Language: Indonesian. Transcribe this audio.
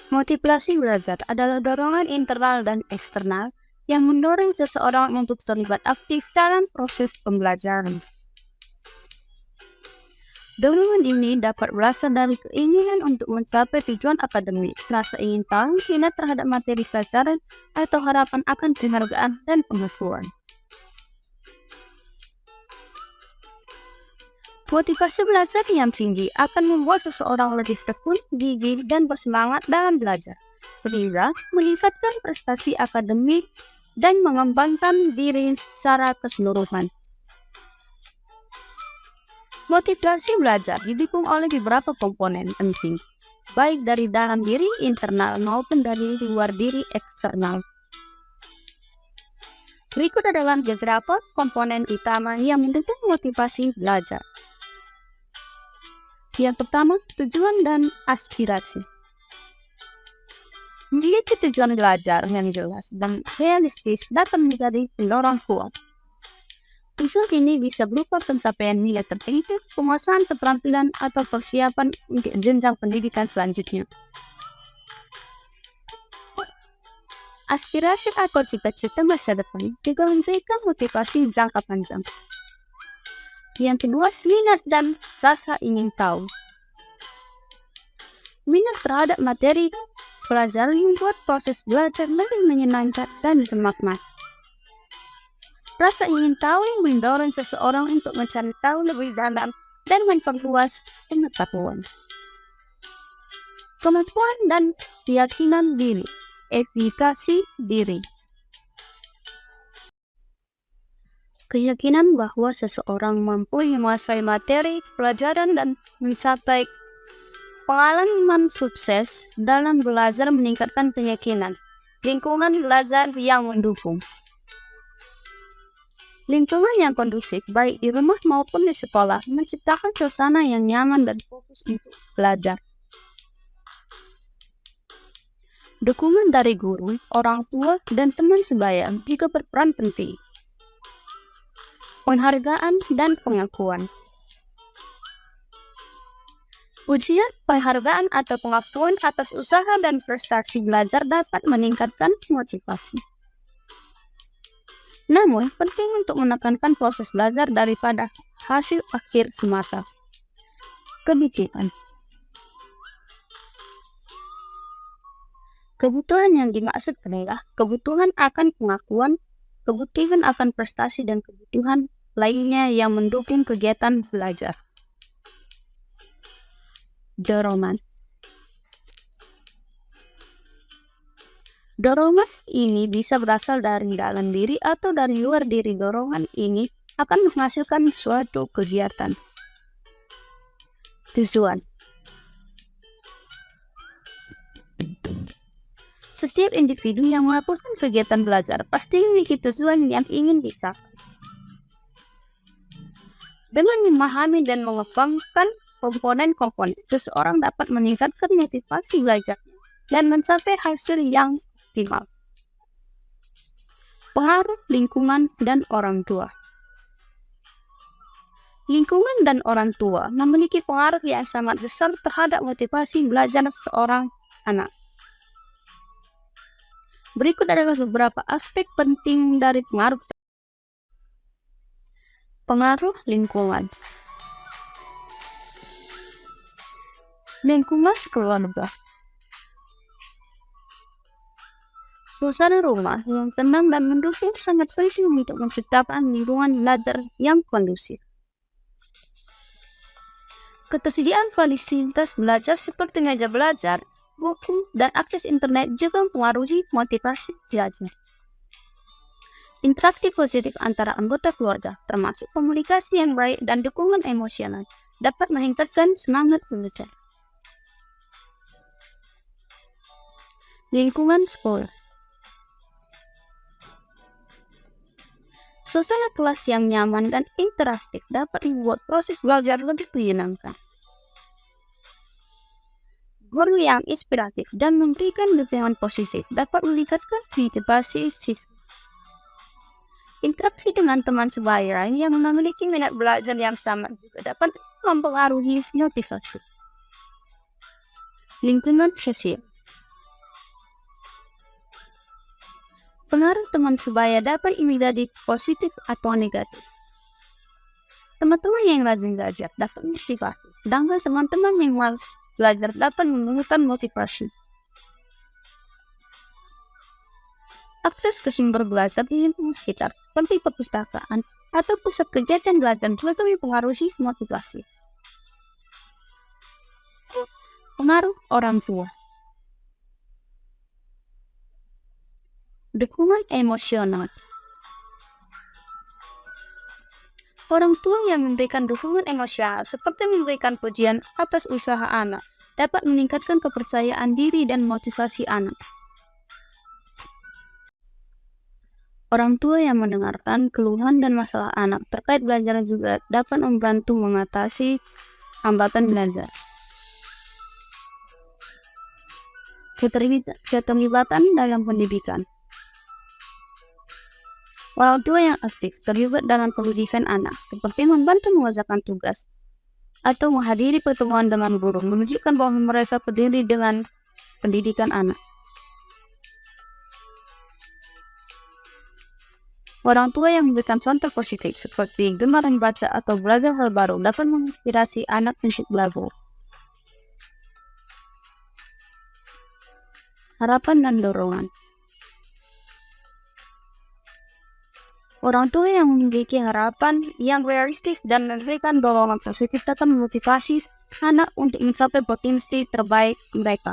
Motivasi belajar adalah dorongan internal dan eksternal yang mendorong seseorang untuk terlibat aktif dalam proses pembelajaran. Dorongan ini dapat berasal dari keinginan untuk mencapai tujuan akademik, rasa ingin tahu, minat terhadap materi pelajaran, atau harapan akan penghargaan dan pengakuan. Motivasi belajar yang tinggi akan membuat seseorang lebih tekun, gigih, dan bersemangat dalam belajar, sehingga meningkatkan prestasi akademik dan mengembangkan diri secara keseluruhan. Motivasi belajar didukung oleh beberapa komponen penting, baik dari dalam diri internal maupun dari luar diri eksternal. Berikut adalah beberapa komponen utama yang mendukung motivasi belajar. Yang pertama, tujuan dan aspirasi. Memiliki tujuan belajar yang jelas dan realistis dapat menjadi pendorong kuat. Tujuan ini bisa berupa pencapaian nilai tertentu, penguasaan keterampilan, atau persiapan untuk jenjang pendidikan selanjutnya. Aspirasi atau cita-cita masa depan juga memberikan motivasi jangka panjang. Yang kedua, minat dan rasa ingin tahu. Minat terhadap materi pelajaran membuat proses belajar lebih menyenangkan dan bermakna. Rasa ingin tahu yang mendorong seseorang untuk mencari tahu lebih dalam dan memperluas pengetahuan. Kemampuan dan keyakinan diri, efikasi diri. Keyakinan bahwa seseorang mampu menguasai materi pelajaran dan mencapai pengalaman sukses dalam belajar meningkatkan keyakinan. Lingkungan belajar yang mendukung. Lingkungan yang kondusif, baik di rumah maupun di sekolah, menciptakan suasana yang nyaman dan fokus untuk belajar. Dukungan dari guru, orang tua, dan teman sebaya juga berperan penting. Penghargaan dan pengakuan. Ujian, penghargaan, atau pengakuan atas usaha dan prestasi belajar dapat meningkatkan motivasi. Namun, penting untuk menekankan proses belajar daripada hasil akhir semata. Kebutuhan. Kebutuhan yang dimaksud adalah kebutuhan akan pengakuan, kebutuhan akan prestasi, dan kebutuhan lainnya yang mendukung kegiatan belajar. Dorongan. Dorongan ini bisa berasal dari dalam diri atau dari luar diri. Dorongan ini akan menghasilkan suatu kegiatan. Tujuan. Setiap individu yang melakukan kegiatan belajar pasti memiliki tujuan yang ingin dicapai. Dengan memahami dan mengembangkan komponen-komponen, seseorang dapat meningkatkan motivasi belajar dan mencapai hasil yang optimal. Pengaruh lingkungan dan orang tua. Lingkungan dan orang tua memiliki pengaruh yang sangat besar terhadap motivasi belajar seorang anak. Berikut adalah beberapa aspek penting dari pengaruh. Pengaruh lingkungan. Lingkungan keluarga. Suasana rumah yang tenang dan mendukung sangat penting untuk menciptakan lingkungan belajar yang kondusif. Ketersediaan fasilitas belajar seperti meja belajar, buku, dan akses internet juga mempengaruhi motivasi belajar. Interaksi positif antara anggota keluarga, termasuk komunikasi yang baik dan dukungan emosional, dapat meningkatkan semangat belajar. Lingkungan sekolah. Suasana kelas yang nyaman dan interaktif dapat membuat proses belajar lebih menyenangkan. Guru yang inspiratif dan memberikan dukungan positif dapat meningkatkan motivasi siswa. Interaksi dengan teman sebaya yang memiliki minat belajar yang sama juga dapat mempengaruhi motivasi. Lingkungan sosial. Pengaruh teman sebaya dapat menjadi positif atau negatif. Teman-teman yang rajin belajar dapat motivasi, sedangkan teman-teman yang malas belajar dapat menurunkan motivasi. Akses ke sumber belajar di lingkungan sekitar, seperti perpustakaan atau pusat kegiatan belajar, juga mempengaruhi motivasi. Pengaruh orang tua. Dukungan emosional. Orang tua yang memberikan dukungan emosional seperti memberikan pujian atas usaha anak dapat meningkatkan kepercayaan diri dan motivasi anak. Orang tua yang mendengarkan keluhan dan masalah anak terkait belajar juga dapat membantu mengatasi hambatan belajar. Keterlibatan dalam pendidikan. Orang tua yang aktif terlibat dalam pendidikan anak, seperti membantu mengerjakan tugas atau menghadiri pertemuan dengan guru, menunjukkan bahwa mereka peduli dengan pendidikan anak. Orang tua yang memberikan contoh positif, seperti gemar membaca atau belajar hal baru, dapat menginspirasi anak untuk belajar. Harapan dan dorongan. Orang tua yang memiliki harapan yang realistis dan memberikan dorongan positif dapat memotivasi anak untuk mencapai potensi terbaik mereka.